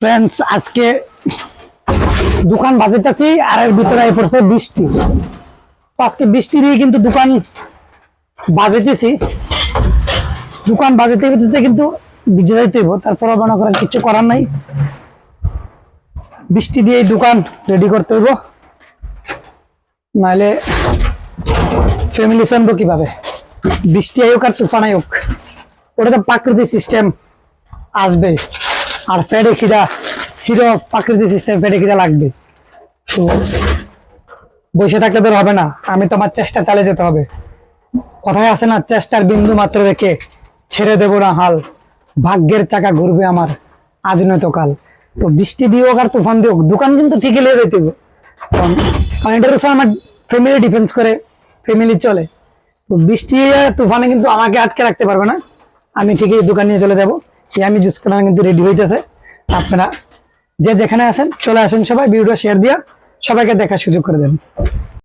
Friends, আজকে দোকান বাজাইতেছি আর এর ভিতরে পড়ছে বৃষ্টি। আজকে বৃষ্টি দিয়ে কিন্তু দোকান বাজাইতেছি, দোকান বাজাইতে বাজাইতে কিন্তু ভিজে যাইতে হইব। তারপর মনে করেন কিছু করার নাই, বৃষ্টি দিয়ে দোকান রেডি করতে হইব, নাহলে ফ্যামিলি চলবো কিভাবে? বৃষ্টি আয়োগ আর তুফান আয়োগ, ওটা তো প্রাকৃতিক সিস্টেম আসবে। আর ফেডে খিদা হিরো প্রাকৃতিক সিস্টেম, ফেডে খিদা লাগবে। তো বসে থাকলে তো হবে না, আমি তোমার চেষ্টা চালিয়ে যেতে হবে। কথায় আছে না, চেষ্টার বিন্দু মাত্র রেখে ছেড়ে দেব না হাল, ভাগ্যের চাকা ঘুরবে আমার আজ নয়তো কাল। তো বৃষ্টি দিয়োগ আর তুফান দিয়োগ দোকান কিন্তু ঠিকই লেগে যেতে হবে, কারণ এটার উপর আমার ফ্যামিলি ডিফেন্স করে, ফ্যামিলি চলে। তো বৃষ্টি তুফানে কিন্তু আমাকে আটকে রাখতে পারবে না, আমি ঠিকই দোকান নিয়ে চলে যাবো। আমি জুস করা কিন্তু রেডি হইতেছে। আপনারা যে যেখানে আছেন চলে আসেন, সবাই ভিডিওটা শেয়ার দিয়া সবাইকে দেখার সুযোগ করে দেন।